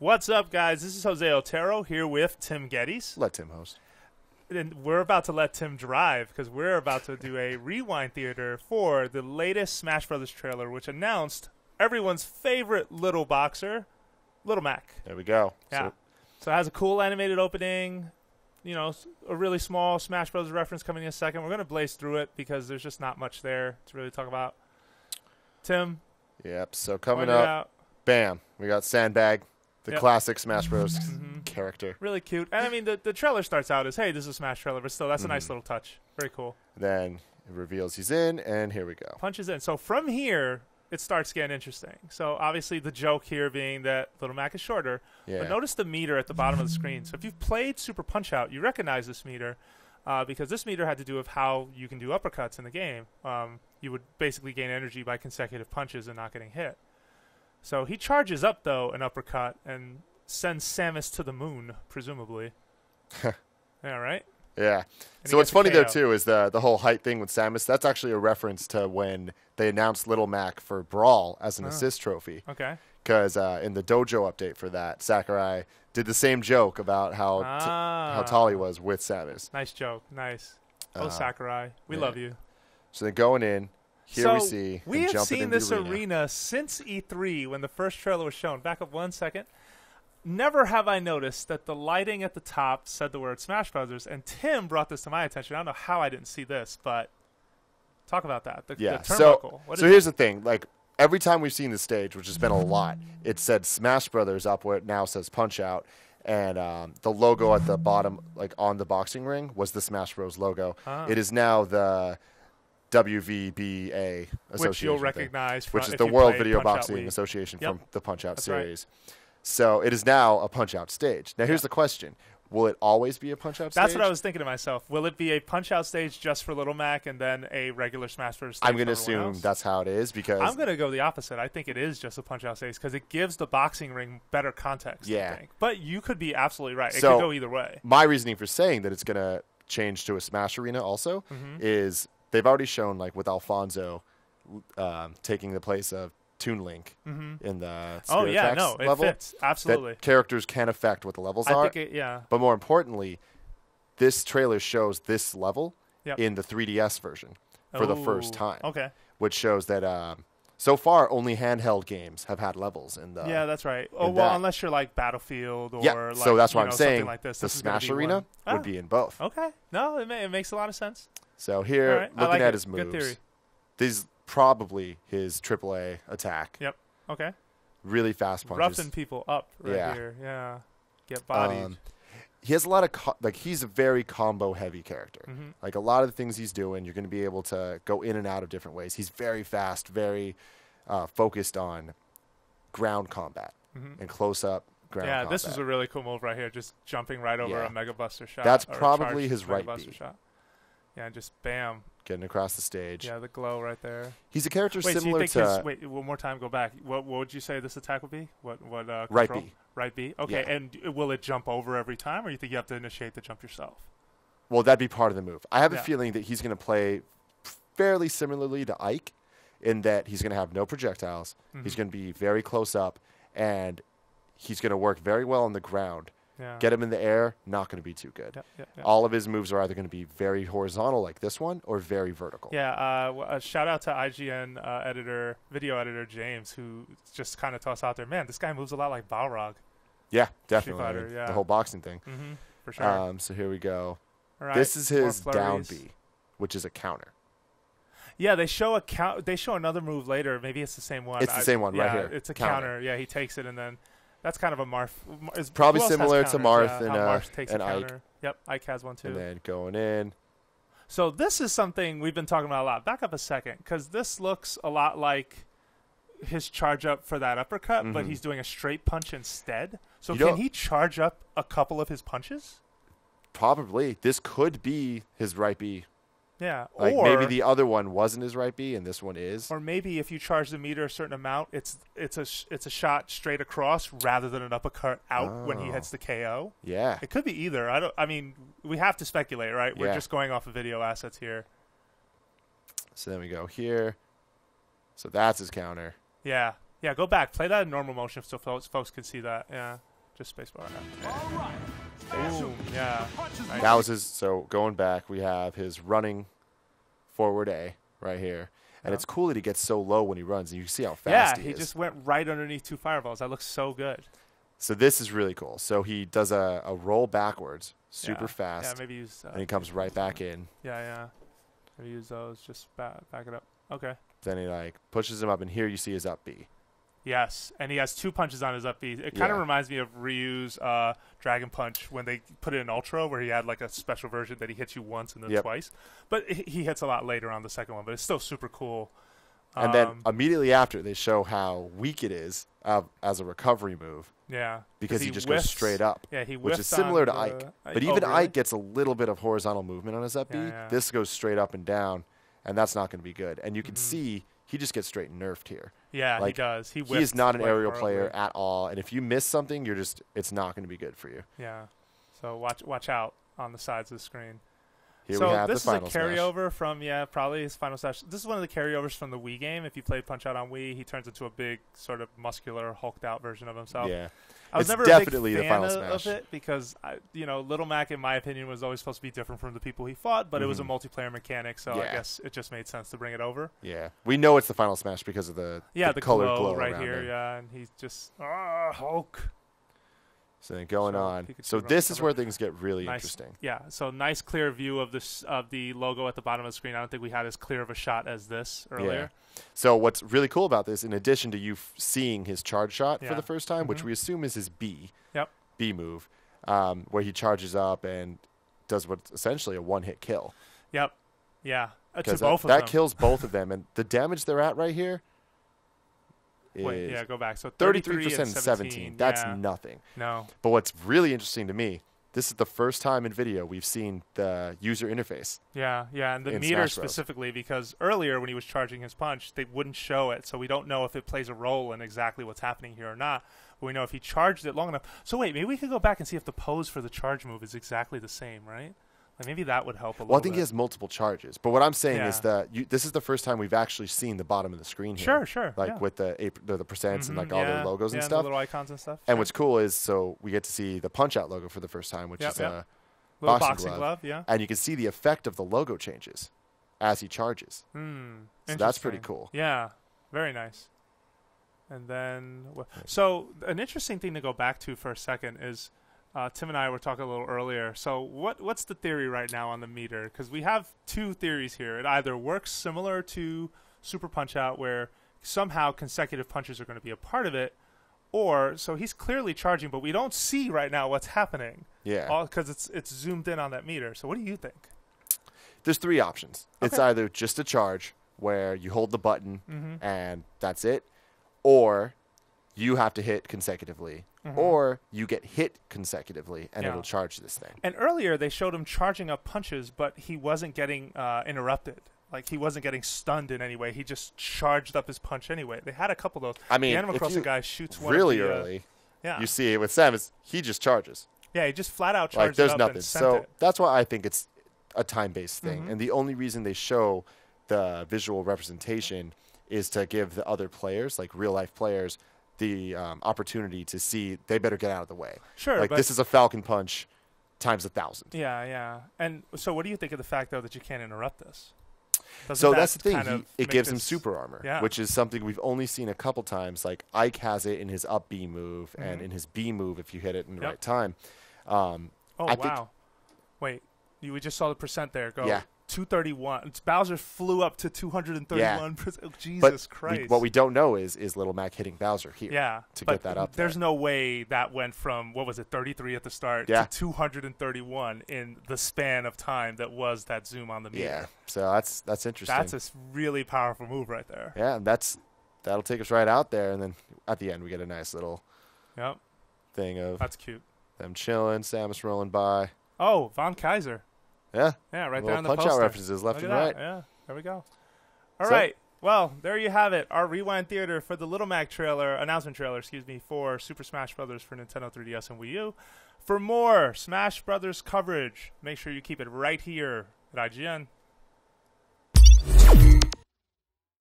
What's up, guys? This is Jose Otero here with Tim Gettys. Let Tim host. And we're about to let Tim drive because we're about to do a rewind theater for the latest Smash Brothers trailer, which announced everyone's favorite little boxer, Little Mac. There we go. Yeah. So it has a cool animated opening, you know, a really small Smash Brothers reference coming in a second. We're going to blaze through it because there's just not much there to really talk about. Tim? Yep. So coming up, bam, we got Sandbag. The classic Smash Bros. Character. Really cute. And I mean, the trailer starts out as, hey, this is a Smash trailer, but still, that's a nice little touch. Very cool. Then it reveals he's in, and here we go. Punches in. So from here, it starts getting interesting. So obviously the joke here being that Little Mac is shorter. Yeah. But notice the meter at the bottom of the screen. So if you've played Super Punch-Out, you recognize this meter because this meter had to do with how you can do uppercuts in the game. You would basically gain energy by consecutive punches and not getting hit. So he charges up, though, an uppercut and sends Samus to the moon, presumably. Yeah, right? Yeah. So what's funny, though, too, is the whole height thing with Samus. That's actually a reference to when they announced Little Mac for Brawl as an assist trophy. Okay. Because in the dojo update for that, Sakurai did the same joke about how tall he was with Samus. Nice joke. Nice. Oh, Sakurai. We love you. So then going in. Here we see we have jumping seen this arena since E3 when the first trailer was shown. Back up 1 second. Never have I noticed that the lighting at the top said the word Smash Brothers, and Tim brought this to my attention. I don't know how I didn't see this, but talk about that. The turnbuckle. So here's the thing. Like, every time we've seen the stage, which has been a lot, it said Smash Brothers up where it now says Punch-Out, and the logo at the bottom, like on the boxing ring, was the Smash Bros. Logo. It is now the WVBA Association, which you'll recognize from, which is the World Video Boxing Association from the Punch-Out series. Right. So it is now a Punch-Out stage. Now here's the question. Will it always be a Punch-Out stage? That's what I was thinking to myself. Will it be a Punch-Out stage just for Little Mac and then a regular Smash Bros. Stage? I'm going to assume that's how it is because I'm going to go the opposite. I think it is just a Punch-Out stage because it gives the boxing ring better context, I think. But you could be absolutely right. It could go either way. My reasoning for saying that it's going to change to a Smash Arena also is they've already shown, like with Alfonso taking the place of Toon Link in the Spirit Tracks level, it fits. Absolutely. That characters can affect what the levels are. But more importantly, this trailer shows this level in the 3DS version for the first time. Okay. Which shows that so far only handheld games have had levels in the. Yeah, that's right. Oh well, unless you're like Battlefield or like, so that's what I'm saying. Like this. The Smash Arena would be in both. Okay. No, it makes a lot of sense. So here, looking at his moves, this is probably his AAA attack. Yep. Okay. Really fast punches. Roughing people up here. Yeah. Get bodied. He has a lot of he's a very combo-heavy character. Like a lot of the things he's doing, you're going to be able to go in and out of different ways. He's very fast, very focused on ground combat and close-up ground combat. Yeah, this is a really cool move right here, just jumping right over a Mega Buster shot. That's probably his right B. Yeah, just bam. Getting across the stage. Yeah, the glow right there. He's a character similar to... Wait, one more time, go back. What would you say this attack would be? What right B. Right B? Okay, and will it jump over every time, or you think you have to initiate the jump yourself? Well, that'd be part of the move. I have a feeling that he's going to play fairly similarly to Ike in that he's going to have no projectiles. He's going to be very close up, and he's going to work very well on the ground. Yeah. Get him in the air, not going to be too good. All of his moves are either going to be very horizontal like this one or very vertical. Yeah, a shout out to IGN video editor James, who just kind of tossed out there, man, this guy moves a lot like Balrog. Yeah, definitely. Fighter, the whole boxing thing. For sure. So here we go. All right, this is his down B, which is a counter. Yeah, they show They show another move later. Maybe it's the same one. It's the same one right here. It's a counter. Yeah, he takes it and then. That's kind of a Marth. It's probably similar to Marth and Ike. Yep, Ike has one too. And then going in. So this is something we've been talking about a lot. Back up a second, because this looks a lot like his charge up for that uppercut, but he's doing a straight punch instead. So can he charge up a couple of his punches? Probably. This could be his right B. Yeah, like maybe the other one wasn't his right B and this one is. Or maybe if you charge the meter a certain amount, it's a shot straight across rather than an uppercut out when he hits the KO. Yeah, it could be either. I mean, we have to speculate, right? We're just going off of video assets here. So then we go here. So that's his counter. Yeah, go back. Play that in normal motion so folks can see that. Yeah. Just spacebar. Ooh, yeah. Nice. That was his. So going back, we have his running forward A right here. And it's cool that he gets so low when he runs, and you can see how fast he is. Yeah, he just went right underneath 2 fireballs. That looks so good. So this is really cool. So he does a roll backwards, super fast. Yeah, maybe use. And he comes right back in. Yeah. Maybe use those. Just back it up. Okay. Then he like pushes him up, and here you see his up B. Yes, and he has 2 punches on his up B. It kind of reminds me of Ryu's Dragon Punch when they put it in Ultra, where he had like a special version that he hits you once and then twice. But he hits a lot later on the second one, but it's still super cool. And then immediately after, they show how weak it is as a recovery move. Yeah. Because he just goes straight up. Yeah, he which is similar to Ike. But even Ike gets a little bit of horizontal movement on his up B. Yeah. This goes straight up and down, and that's not going to be good. And you can see he just gets straight nerfed here. Yeah, like, he does. He is not an aerial player at all. And if you miss something, it's not going to be good for you. Yeah. So watch out on the sides of the screen. Here we have this the final is a carryover from, probably his final smash. This is one of the carryovers from the Wii game. If you played Punch-Out on Wii, he turns into a big, sort of muscular, hulked-out version of himself. Yeah. I was never definitely a big the fan final smash. of it because, Little Mac, in my opinion, was always supposed to be different from the people he fought, but it was a multiplayer mechanic, so I guess it just made sense to bring it over. Yeah. We know it's the final smash because of the colored glow right around here, him. and he's just, Hulk. So then going on. So this is where things get really interesting. Yeah, so nice clear view of the logo at the bottom of the screen. I don't think we had as clear of a shot as this earlier. Yeah. So what's really cool about this, in addition to you seeing his charge shot for the first time, which we assume is his B move, where he charges up and does what's essentially a one-hit kill. Yep. Yeah. To both of them. That kills both of them. And the damage they're at right here is go back. So 33% and 17. That's nothing. No. But what's really interesting to me, this is the first time in video we've seen the user interface. Yeah, and the meter specifically, because earlier when he was charging his punch, they wouldn't show it, so we don't know if it plays a role in exactly what's happening here or not. But we know if he charged it long enough. So wait, maybe we could go back and see if the pose for the charge move is exactly the same, right? Like maybe that would help a little bit. Well, I think he has multiple charges. But what I'm saying is that this is the first time we've actually seen the bottom of the screen here. Sure. Like with the percents and like all their logos and stuff. The little icons and stuff. And what's cool is, so we get to see the Punch-Out logo for the first time, which is a boxing glove. Yeah. And you can see the effect of the logo changes as he charges. So that's pretty cool. Yeah, very nice. And then, so an interesting thing to go back to for a second is, Tim and I were talking a little earlier. So what's the theory right now on the meter? Because we have 2 theories here. It either works similar to Super Punch-Out, where somehow consecutive punches are going to be a part of it, or so he's clearly charging, but we don't see right now what's happening. Yeah. Because it's zoomed in on that meter. So what do you think? There's 3 options. Okay. It's either just a charge where you hold the button and that's it, or you have to hit consecutively, or you get hit consecutively and it'll charge this thing. And earlier they showed him charging up punches, but he wasn't getting interrupted. Like, he wasn't getting stunned in any way. He just charged up his punch anyway. They had a couple of those. I mean, the Animal Crossing guy shoots one really early. You see it with Samus. He just charges. Yeah, he just flat out charged there's up nothing. And sent so it. That's why I think it's a time-based thing. And the only reason they show the visual representation is to give the other players, like real-life players, the opportunity to see they better get out of the way. Sure. Like, this is a Falcon Punch times 1,000. Yeah. And so what do you think of the fact, though, that you can't interrupt this? So that's the thing. It gives him super armor, which is something we've only seen a couple times. Like, Ike has it in his up B move and in his B move if you hit it in the right time. Wow. Wait, we just saw the percent there. Go. Yeah. 231. Bowser flew up to 231%. Yeah. Oh, Jesus Christ. What we don't know is Little Mac hitting Bowser here to get that up there's no way that went from, 33 at the start to 231 in the span of time that was that zoom on the meter. Yeah, so that's interesting. That's a really powerful move right there. Yeah, and that'll take us right out there, and then at the end we get a nice little thing of that's cute. Them chilling, Samus rolling by. Oh, Von Kaiser. Yeah, right there on the poster. Punch-Out references left and right. Yeah, there we go. All right. Well, there you have it. Our Rewind Theater for the Little Mac announcement trailer, for Super Smash Bros. For Nintendo 3DS and Wii U. For more Smash Bros. Coverage, make sure you keep it right here at IGN.